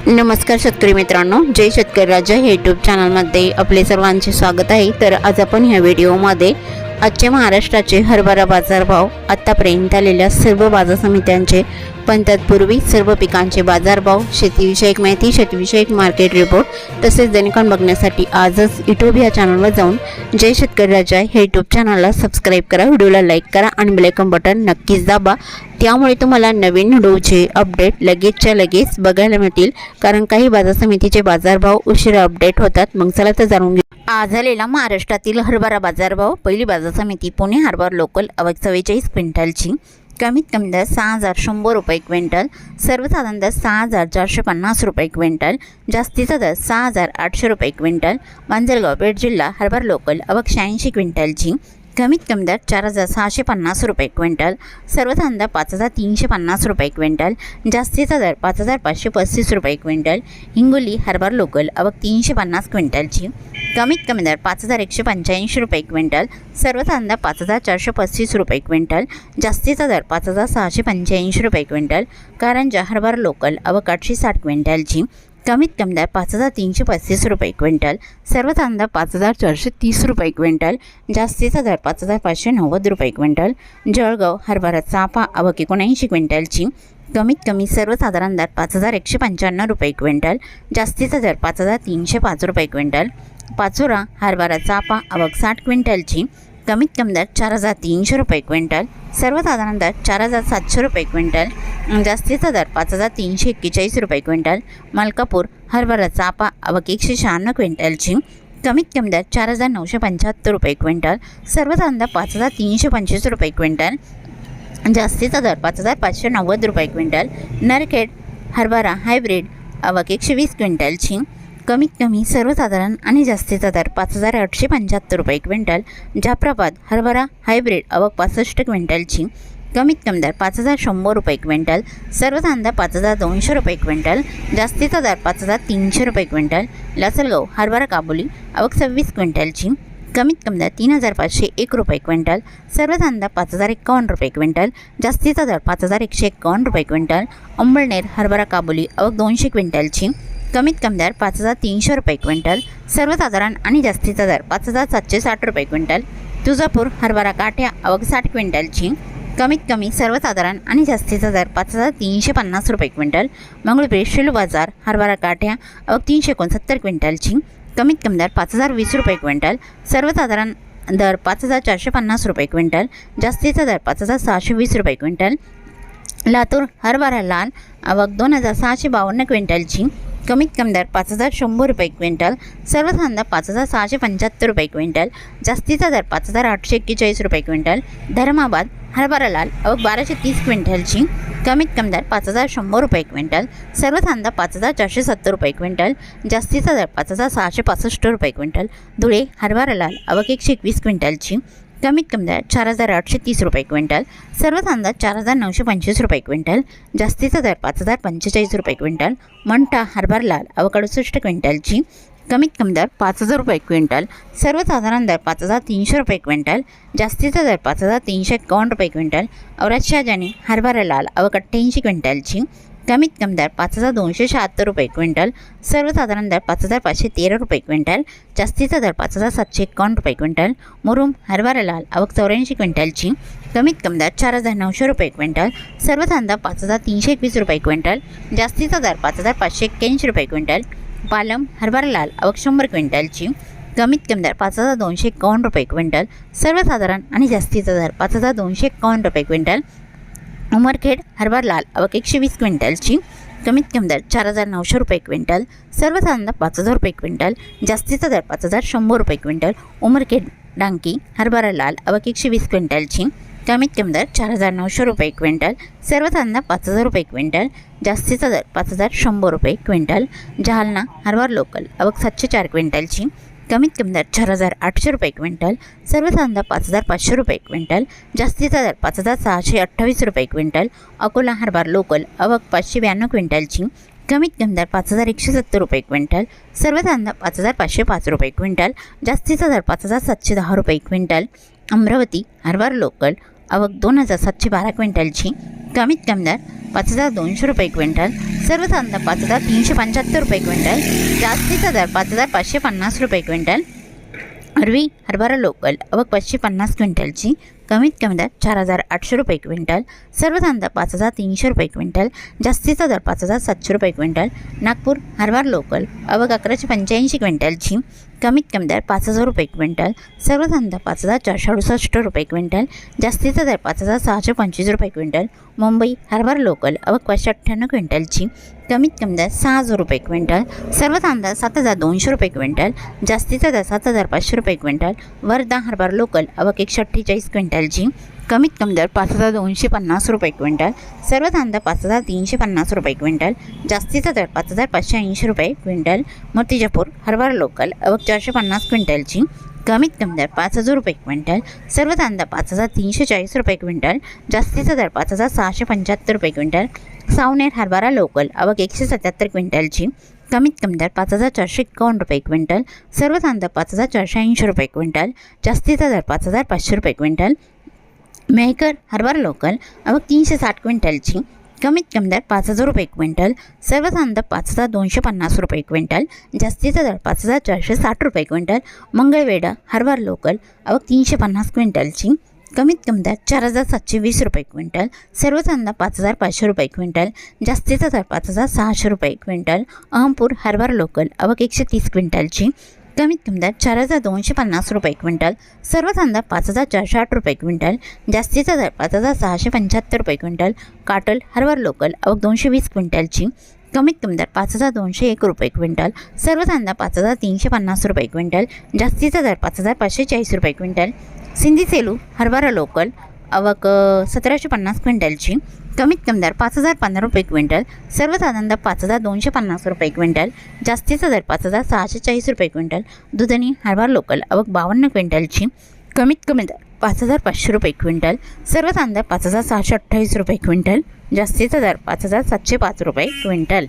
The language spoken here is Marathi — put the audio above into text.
नमस्कार शेतकरी मित्रांनो, जय शेतकरी राजा हे यूट्यूब चॅनलमध्ये आपले सर्वांचे स्वागत आहे। तर आज आपण ह्या व्हिडिओमध्ये आजचे महाराष्ट्राचे हरभरा बाजारभाव, आतापर्यंत आलेल्या सर्व बाजार समित्यांचे, पण तत्पूर्वी सर्व पिकांचे बाजारभाव, शेतीविषयक माहिती, शेतीविषयक मार्केट रिपोर्ट तसेच दैनिकांन बघण्यासाठी आजच यूट्यूब या चॅनलवर जाऊन जय शेतकरी राजा हे यूट्यूब चॅनलला सबस्क्राईब करा, व्हिडिओला लाईक करा आणि बेल आयकॉन बटन नक्कीच दाबा। त्यामुळे तुम्हाला नवीन व्हिडिओचे अपडेट लगेचच्या लगेच बघायला मिळतील, कारण काही बाजार समितीचे बाजारभाव उशिरा अपडेट होतात। मग चला तर जाणून घेऊ आज झालेला महाराष्ट्रातील हरभरा बाजारभाव। पहिली बाजार समिती पुणे हरभरा लोकल आवक 44 क्विंटलची, कमीत कमी दर 6100 रुपये क्विंटल, सर्वसाधारण दर 6450 रुपये क्विंटल, जास्तीचा दर 6800 रुपये क्विंटल। मांजलगाव पेठ जिल्हा हरभरा लोकल आवक 86 क्विंटलची, कमीत कमी दर 4650 रुपये क्विंटल, सर्वसाधारण दर 5350 रुपये क्विंटल, जास्तीचा दर 5535 रुपये क्विंटल। हिंगोली हरभरा लोकल आवक 350 क्विंटलची, कमीत कमी दर 5185 रुपये क्विंटल, सर्वसाधारण दर 5435 रुपये क्विंटल, जास्तीचा दर 5685 रुपये क्विंटल। कारंजा हरभरा लोकल आवक 860 क्विंटलची, कमीत कमी दर 5335 रुपये क्विंटल, सर्वसाधारण दर 5430 रुपये क्विंटल, जास्तीचा दर 5590 रुपये क्विंटल। जळगाव हरभरा चाफा आवक 79 क्विंटलची, कमीत कमी सर्वसाधारण दर 5195 रुपये क्विंटल, जास्तीचा दर 5305 रुपये क्विंटल। पाचोरा हरभरा चाफा आवक 60 क्विंटलची, कमीत कमी दर 4300 रुपये क्विंटल, सर्वसाधारण दर 4700 रुपये क्विंटल, जास्तीचा दर 5341 रुपये क्विंटल। मलकापूर हरभरा चाफा आवक 196 क्विंटलची, कमीत कमी दर 4975 रुपये क्विंटल, सर्वसाधारण दर 5325 रुपये क्विंटल, जास्तीचा दर 5590 रुपये क्विंटल। नरखेड हरभरा हायब्रिड आवक 120 क्विंटलची, कमीत कमी सर्वसाधारण आणि जास्तीचा दर 5875 रुपये क्विंटल। जाफराबाद हरभरा हायब्रिड आवक 65 क्विंटलची, कमीत कमी दर 5100 रुपये क्विंटल, सर्वसाधारण दर 5200 रुपये क्विंटल, जास्तीचा दर 5300 रुपये क्विंटल। लासलगाव हरभरा काबुली आवक 26 क्विंटलची, कमीत कमी दर 3501 रुपये क्विंटल, सर्वसाधारण दर 5051 रुपये क्विंटल, जास्तीचा दर 5151 रुपये क्विंटल। अंबळनेर हरभरा काबुली आवक 200 क्विंटलची, कमीत कमी दर 5300 रुपये क्विंटल, सर्वसाधारण आणि जास्तीचा दर 5760 रुपये क्विंटल। तुळजापूर हरभरा काठ्या आवक 60 क्विंटलची, कमीत कमी सर्वसाधारण आणि जास्तीचा दर 5350 रुपये क्विंटल। मंगळूर शेलू बाजार हरभरा काठ्या आवक 369 क्विंटलची, कमीत कमी दर 5020 रुपये क्विंटल, सर्वसाधारण दर 5450 रुपये क्विंटल, जास्तीचा दर 5620 रुपये क्विंटल। लातूर हरभरा लाल आवक 2652 क्विंटलची, कमीत कमी दर 5100 रुपये क्विंटल, सर्वसाधारण दर 5675 रुपये क्विंटल, जास्तीचा दर 5841 रुपये क्विंटल। धर्माबाद हरभरा लाल आवक 1230 क्विंटलची, कमीत कमी दर 5100 रुपये क्विंटल, सर्वसाधारण दर 5470 रुपये क्विंटल, जास्तीचा दर 5665 रुपये क्विंटल। धुळे हरभरा लाल आवक 121 क्विंटलची, कमीत कमी दर 4830 रुपये क्विंटल, सर्वसाधारण दर 4925 रुपये क्विंटल, जास्तीचा दर 5045 रुपये क्विंटल। मंठा हरभरा लाल आवक 68 क्विंटलची, कमीत कमी दर 5000 रुपये क्विंटल, सर्वसाधारण दर 5300 रुपये क्विंटल, जास्तीचा दर 5351 रुपये क्विंटल। औरत शहाजानी हरभरा लाल आवक 88 क्विंटलची, कमीत कमी दर 5276 रुपये क्विंटल, सर्वसाधारण दर 5513 रुपये क्विंटल, जास्तीचा दर 5751 रुपये क्विंटल। मुरुम हरभरा लाल आवक 84 क्विंटलची, कमीत कमी दर 4900 रुपये क्विंटल, सर्वसाधारण दर 5321 रुपये क्विंटल, जास्तीचा दर 5581 रुपये क्विंटल। पालम हरभरा लाल आवक 100 क्विंटलची, कमीत कमी दर 5251 रुपये क्विंटल, सर्वसाधारण आणि जास्तीचा दर 5251 रुपये क्विंटल। उमरखेड हरभरा लाल आवक 120 क्विंटलची, कमीत कमी दर 4900 रुपये क्विंटल, सर्वसाधारण दर 5000 रुपये क्विंटल, जास्तीचा दर 5100 रुपये क्विंटल। उमरखेड डांकी हरभरा लाल आवक 120 क्विंटलची, कमीत कमी दर 4900 रुपये क्विंटल, सर्वसाधारण दर 5000 रुपये क्विंटल, जास्तीचा दर 5100 रुपये क्विंटल। जालना हरभरा लोकल आवक 704 क्विंटलची, कमीत कमी दर 4800 रुपये क्विंटल, सर्वसाधारण दर 5500 रुपये क्विंटल, जास्तीचा दर 5628 रुपये क्विंटल। अकोला हरभरा लोकल आवक 592 क्विंटलची, कमीत कमी दर 5170 रुपये क्विंटल, सर्वसाधारण दर 5505 रुपये क्विंटल, जास्तीचा दर 5710 रुपये क्विंटल। अमरावती हरभरा लोकल आवक 2712 क्विंटलची, कमीत कमी दर 5,200 रुपये क्विंटल, सर्वसाधारण दर 5,375 रुपये क्विंटल, जास्तीचा दर 5,550 रुपये क्विंटल। अरवी हरभरा लोकल आवक 550 क्विंटलची, कमीत कमी दर 4,800 रुपये क्विंटल, सर्वसाधारण दर 5,300 रुपये क्विंटल, जास्तीचा दर 5,700 रुपये क्विंटल। नागपूर हरभरा लोकल आवक 1185 क्विंटलची, कमीत कमी दर 5,000 रुपये क्विंटल, सर्वसाधारण दर 5,468 रुपये क्विंटल, जास्तीचा दर 5,625 रुपये क्विंटल। मुंबई हरभरा लोकल आवक 598 क्विंटलची, कमीत कमी दर 6,000 रुपये क्विंटल, सर्वसाधारण दर 7,200 रुपये क्विंटल, जास्तीचा दर 7,500 रुपये क्विंटल। वर्धा हरभरा लोकल आवक 148 क्विंटलची, कमीत कमी दर 5,250 रुपये क्विंटल, सर्वसाधारण दर 5,350 रुपये क्विंटल, जास्तीचा दर 5,580 रुपये क्विंटल। मूर्तिजापूर हरभरा लोकल आवक 450 क्विंटलची, कमीत कमी दर 5,000 रुपये क्विंटल, सर्वसाधारण दर 5,340 रुपये क्विंटल, जास्तीचा दर 5,675 रुपये क्विंटल। सावनेर हरभरा लोकल आवक 177 क्विंटलची, कमीत कमी दर 5,451 रुपये क्विंटल, सर्वसाधारण दर 5,480 रुपये क्विंटल, जास्तीचा दर 5,500 रुपये क्विंटल। मेहकर हरभरा लोकल आवक 360 क्विंटलची, कमीत कमी दर 5,000 रुपये क्विंटल, सर्वसाधारण दर 5,250 रुपये क्विंटल, जास्तीचा दर 5,460 रुपये क्विंटल। मंगळवेढा हरभरा लोकल आवक 350 क्विंटलची, कमीत कमी दर 4,720 रुपये क्विंटल, सर्वसाधारण दर 5,500 रुपये क्विंटल, जास्तीचा दर 5,600 रुपये क्विंटल। अहमपूर हरभरा लोकल आवक 130 क्विंटलची, कमीत कमी दर 4,250 रुपये क्विंटल, सर्वसाधारण दर 5,460 रुपये क्विंटल, जास्तीचा दर 5,675 रुपये क्विंटल। काटोल हरभरा लोकल आवक 220 क्विंटलची, कमीत कमी दर 5,201 रुपये क्विंटल, सर्वसाधारण दर 5,350 रुपये क्विंटल, जास्तीचा दर 5,540 रुपये क्विंटल। सिंधी सेलू हरभरा लोकल आवक 1,750 क्विंटलची, कमीत कमी दर 5,015 रुपये क्विंटल, सर्वसाधारण दर 5,250 रुपये क्विंटल, जास्तीचा दर 5,640 रुपये क्विंटल। दुधनी हरभरा लोकल आवक 52 क्विंटलची, कमीत कमी दर 5,500 रुपये क्विंटल, सर्वसाधारण दर 5,628 रुपये क्विंटल, जास्तीचा दर 5,705 रुपये क्विंटल।